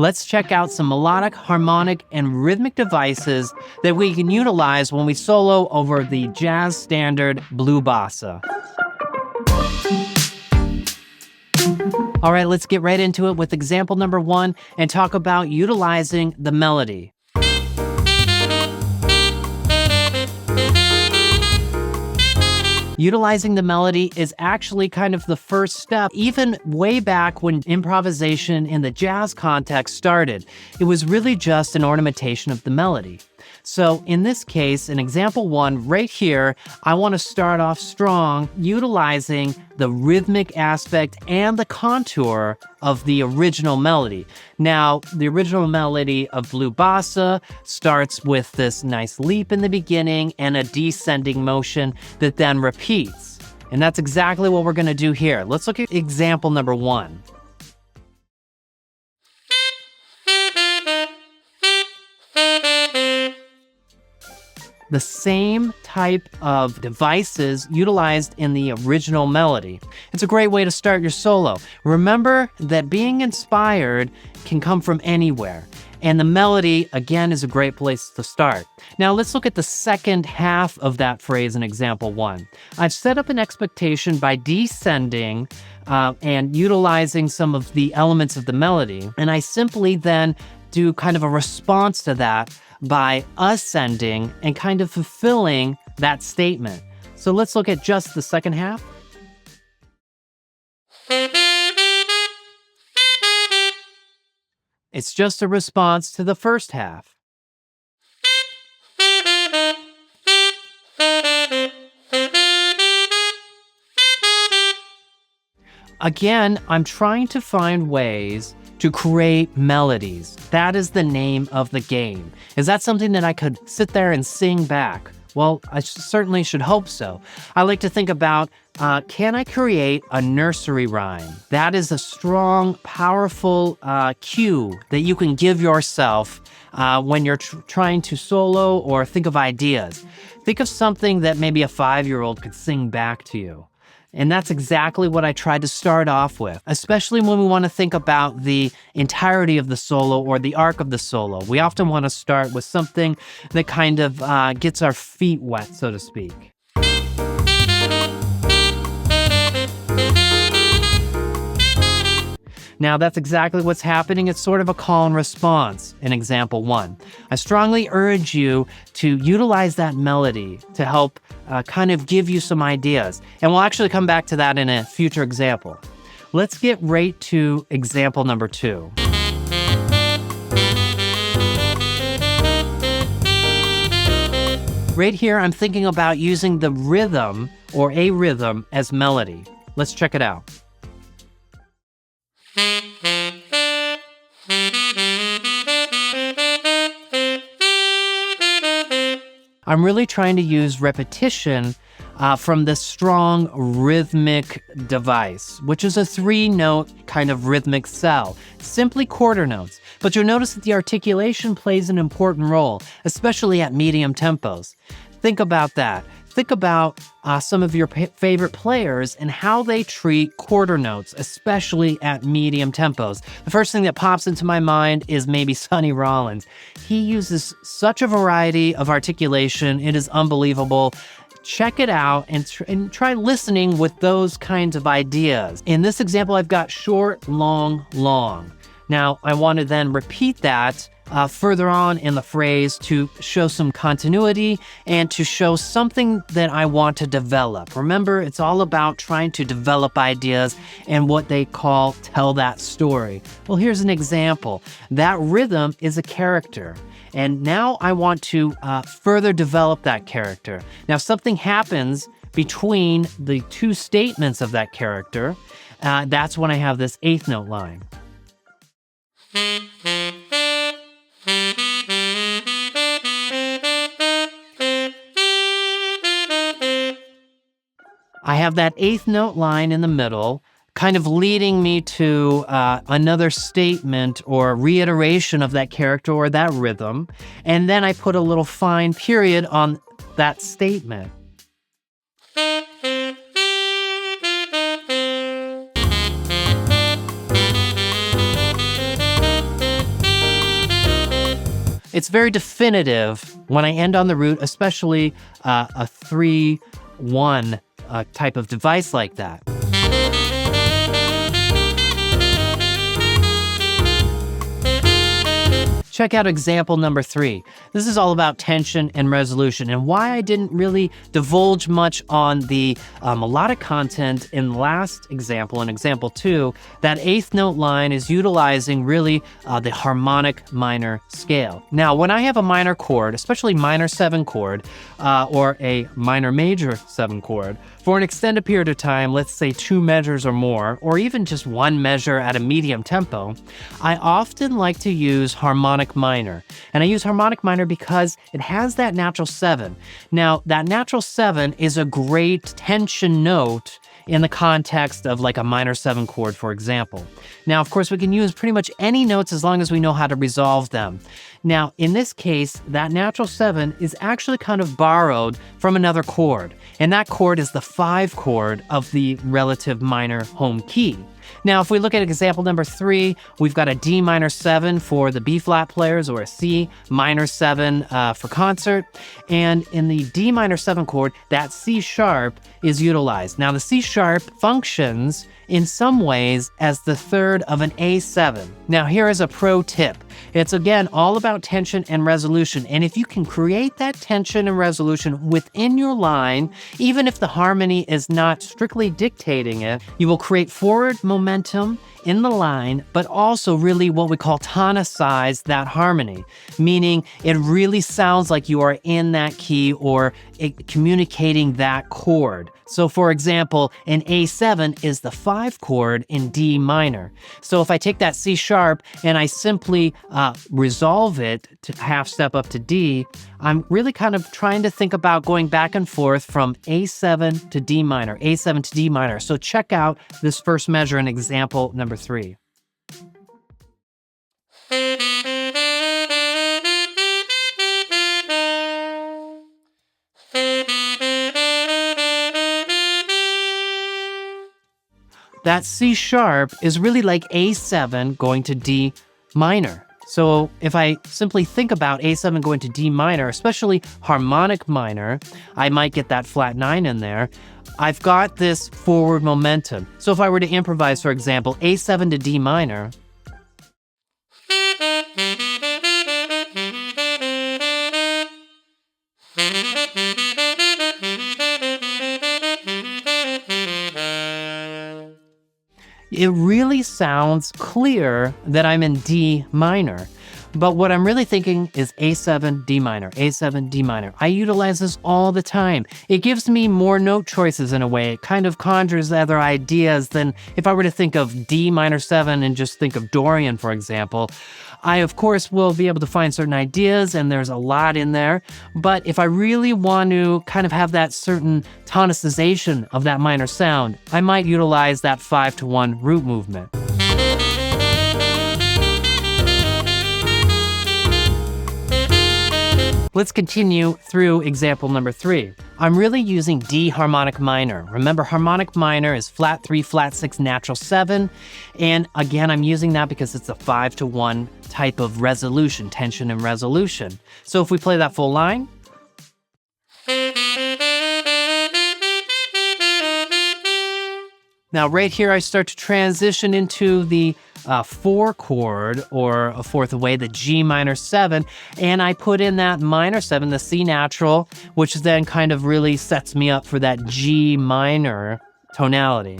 let's check out some melodic, harmonic, and rhythmic devices that we can utilize when we solo over the jazz standard Blue Bossa. All right, let's get right into it with example number 1 and talk about utilizing the melody. Utilizing the melody is actually kind of the first step. Even way back when improvisation in the jazz context started, it was really just an ornamentation of the melody. So in this case, in example 1, right here, I want to start off strong, utilizing the rhythmic aspect and the contour of the original melody. Now, the original melody of Blue Bossa starts with this nice leap in the beginning and a descending motion that then repeats. And that's exactly what we're going to do here. Let's look at example number 1. The same type of devices utilized in the original melody. It's a great way to start your solo. Remember that being inspired can come from anywhere, and the melody, again, is a great place to start. Now let's look at the second half of that phrase in example 1. I've set up an expectation by descending and utilizing some of the elements of the melody, and I simply then do kind of a response to that by ascending and kind of fulfilling that statement. So let's look at just the second half. It's just a response to the first half. Again, I'm trying to find ways to create melodies. That is the name of the game. Is that something that I could sit there and sing back? Well, I certainly should hope so. I like to think about, can I create a nursery rhyme? That is a strong, powerful cue that you can give yourself when you're trying to solo or think of ideas. Think of something that maybe a 5-year-old could sing back to you. And that's exactly what I tried to start off with, especially when we want to think about the entirety of the solo or the arc of the solo. We often want to start with something that kind of gets our feet wet, so to speak. Now, that's exactly what's happening. It's sort of a call and response in example 1. I strongly urge you to utilize that melody to help kind of give you some ideas. And we'll actually come back to that in a future example. Let's get right to example number 2. Right here, I'm thinking about using the rhythm or a rhythm as melody. Let's check it out. I'm really trying to use repetition from this strong rhythmic device, which is a 3-note kind of rhythmic cell, simply quarter notes. But you'll notice that the articulation plays an important role, especially at medium tempos. Think about that. Think about some of your favorite players and how they treat quarter notes, especially at medium tempos. The first thing that pops into my mind is maybe Sonny Rollins. He uses such a variety of articulation. It is unbelievable. Check it out and try listening with those kinds of ideas. In this example, I've got short, long, long. Now, I want to then repeat that further on in the phrase to show some continuity and to show something that I want to develop. Remember, it's all about trying to develop ideas and what they call tell that story. Well, here's an example. That rhythm is a character. And now I want to further develop that character. Now, something happens between the two statements of that character. That's when I have this 8th note line. I have that 8th note line in the middle, kind of leading me to another statement or reiteration of that character or that rhythm. And then I put a little fine period on that statement. It's very definitive when I end on the root, especially a 3-1 type of device like that. Check out example number 3. This is all about tension and resolution, and why I didn't really divulge much on the melodic content in the last example, in example 2. That 8th note line is utilizing really the harmonic minor scale. Now, when I have a minor chord, especially minor 7 chord, or a minor major 7 chord, for an extended period of time, let's say 2 measures or more, or even just 1 measure at a medium tempo, I often like to use harmonic minor. And I use harmonic minor because it has that natural 7. Now, that natural 7 is a great tension note in the context of like a minor 7 chord, for example. Now, of course, we can use pretty much any notes as long as we know how to resolve them. Now, in this case, that natural 7 is actually kind of borrowed from another chord, and that chord is the 5 chord of the relative minor home key. Now, if we look at example number 3, we've got a D minor 7 for the B flat players, or a C minor 7 for concert. And in the D minor 7 chord, that C sharp is utilized. Now, the C sharp functions in some ways as the third of an A7. Now, here is a pro tip. It's again all about tension and resolution. And if you can create that tension and resolution within your line, even if the harmony is not strictly dictating it, you will create forward momentum in the line, but also really what we call tonicize that harmony, meaning it really sounds like you are in that key or communicating that chord. So for example, an A7 is the 5 chord in D minor. So if I take that C sharp and I simply resolve it to half step up to D, I'm really kind of trying to think about going back and forth from A7 to D minor, A7 to D minor. So check out this first measure in example number 3. That C sharp is really like A7 going to D minor. So if I simply think about A7 going to D minor, especially harmonic minor, I might get that flat 9 in there. I've got this forward momentum. So if I were to improvise, for example, A7 to D minor, it really sounds clear that I'm in D minor. But what I'm really thinking is A7, D minor, A7, D minor. I utilize this all the time. It gives me more note choices in a way. It kind of conjures other ideas than if I were to think of D minor 7 and just think of Dorian, for example. I, of course, will be able to find certain ideas, and there's a lot in there. But if I really want to kind of have that certain tonicization of that minor sound, I might utilize that 5-to-1 root movement. Let's continue through example number 3. I'm really using D harmonic minor. Remember, harmonic minor is flat 3, flat 6, natural 7. And again, I'm using that because it's a 5-to-1 type of resolution, tension and resolution. So if we play that full line. Now, right here, I start to transition into the 4 chord, or a fourth away, the G minor 7, and I put in that minor 7, the C natural, which then kind of really sets me up for that G minor tonality.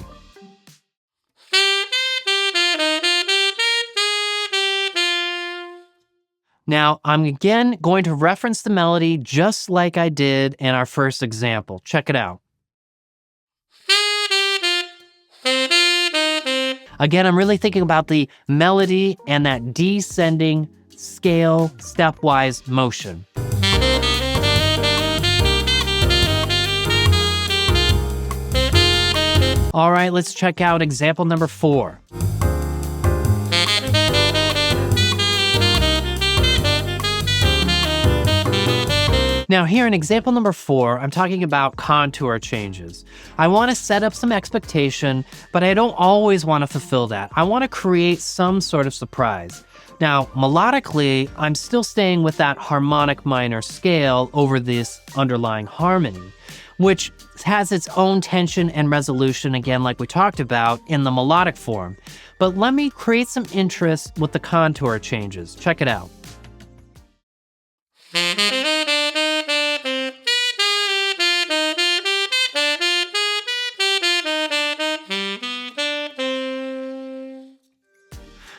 Now, I'm again going to reference the melody just like I did in our first example. Check it out. Again, I'm really thinking about the melody and that descending scale stepwise motion. All right, let's check out example number 4. Now here in example number 4, I'm talking about contour changes. I want to set up some expectation, but I don't always want to fulfill that. I want to create some sort of surprise. Now, melodically, I'm still staying with that harmonic minor scale over this underlying harmony, which has its own tension and resolution, again, like we talked about, in the melodic form. But let me create some interest with the contour changes. Check it out.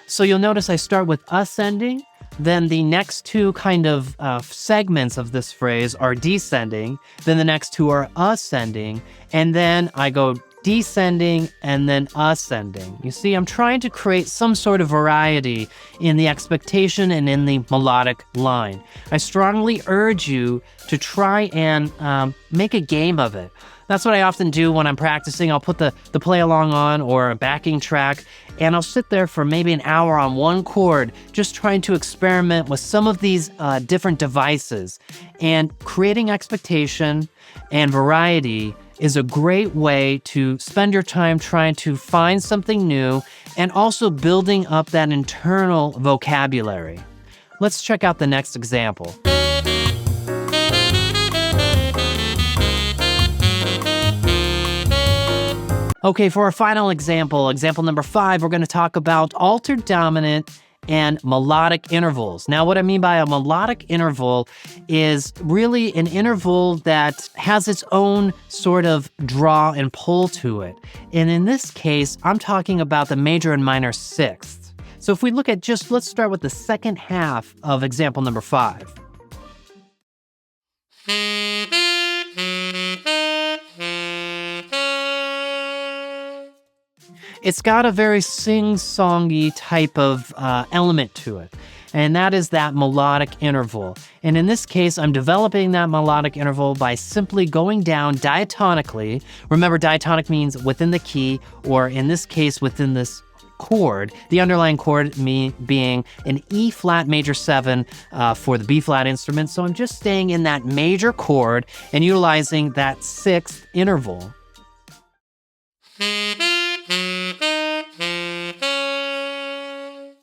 So you'll notice I start with ascending, then the next two kind of segments of this phrase are descending, then the next two are ascending, and then I go descending and then ascending. You see, I'm trying to create some sort of variety in the expectation and in the melodic line. I strongly urge you to try and make a game of it. That's what I often do when I'm practicing. I'll put the play along on or a backing track, and I'll sit there for maybe an hour on one chord, just trying to experiment with some of these different devices. And creating expectation and variety is a great way to spend your time trying to find something new and also building up that internal vocabulary. Let's check out the next example. Okay, for our final example number 5, we're going to talk about altered dominant and melodic intervals. Now, what I mean by a melodic interval is really an interval that has its own sort of draw and pull to it. And in this case, I'm talking about the major and minor sixths. So if we look at let's start with the second half of example number 5. It's got a very sing-songy type of element to it, and that is that melodic interval. And in this case, I'm developing that melodic interval by simply going down diatonically. Remember, diatonic means within the key, or in this case, within this chord, the underlying chord being an E flat major 7 for the B flat instrument. So I'm just staying in that major chord and utilizing that sixth interval.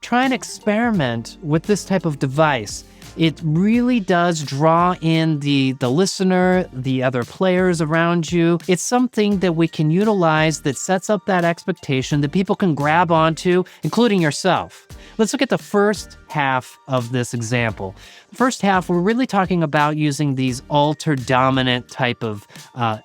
Try and experiment with this type of device. It really does draw in the listener, the other players around you. It's something that we can utilize that sets up that expectation that people can grab onto, including yourself. Let's look at the first half of this example. The first half, we're really talking about using these altered dominant type of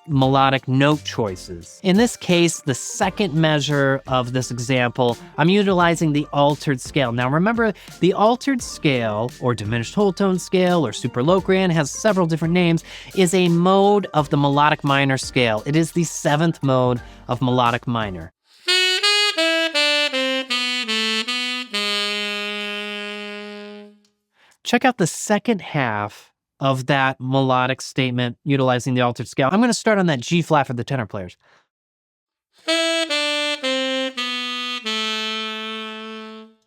melodic note choices. In this case, the second measure of this example, I'm utilizing the altered scale. Now remember, the altered scale, or diminished whole tone scale, or Superlocrian, has several different names, is a mode of the melodic minor scale. It is the 7th mode of melodic minor. Check out the second half of that melodic statement utilizing the altered scale. I'm going to start on that G flat for the tenor players.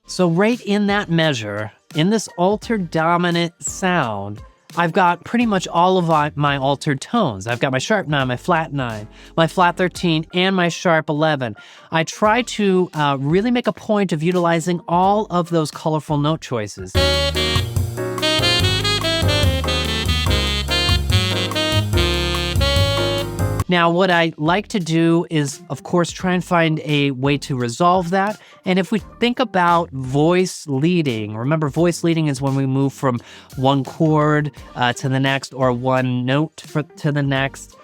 So right in that measure, in this altered dominant sound, I've got pretty much all of my altered tones. I've got my sharp 9, my flat 9, my flat 13, and my sharp 11. I try to really make a point of utilizing all of those colorful note choices. Now, what I like to do is, of course, try and find a way to resolve that. And if we think about voice leading, remember voice leading is when we move from one chord to the next or one note to the next,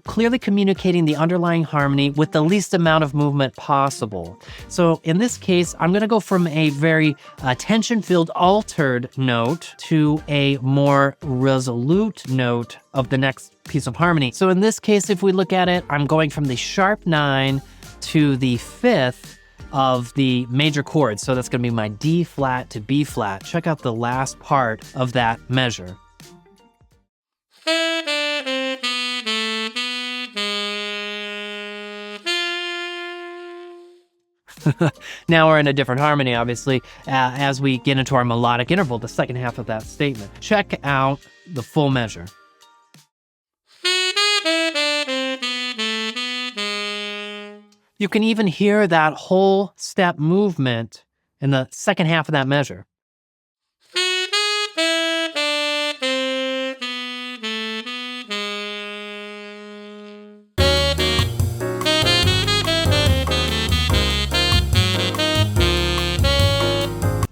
clearly communicating the underlying harmony with the least amount of movement possible. So in this case, I'm going to go from a very tension-filled altered note to a more resolute note of the next piece of harmony. So in this case, if we look at it, I'm going from the sharp 9 to the 5th of the major chord. So that's going to be my D flat to B flat. Check out the last part of that measure. Now we're in a different harmony, obviously, as we get into our melodic interval, the second half of that statement. Check out the full measure. You can even hear that whole step movement in the second half of that measure.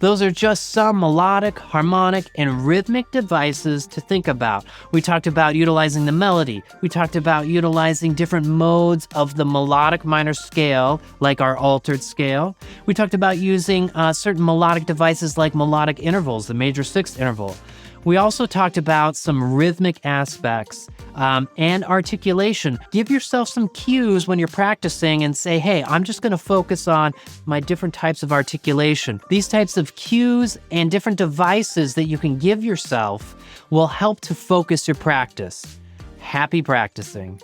Those are just some melodic, harmonic, and rhythmic devices to think about. We talked about utilizing the melody. We talked about utilizing different modes of the melodic minor scale, like our altered scale. We talked about using certain melodic devices like melodic intervals, the major sixth interval. We also talked about some rhythmic aspects and articulation. Give yourself some cues when you're practicing and say, hey, I'm just going to focus on my different types of articulation. These types of cues and different devices that you can give yourself will help to focus your practice. Happy practicing.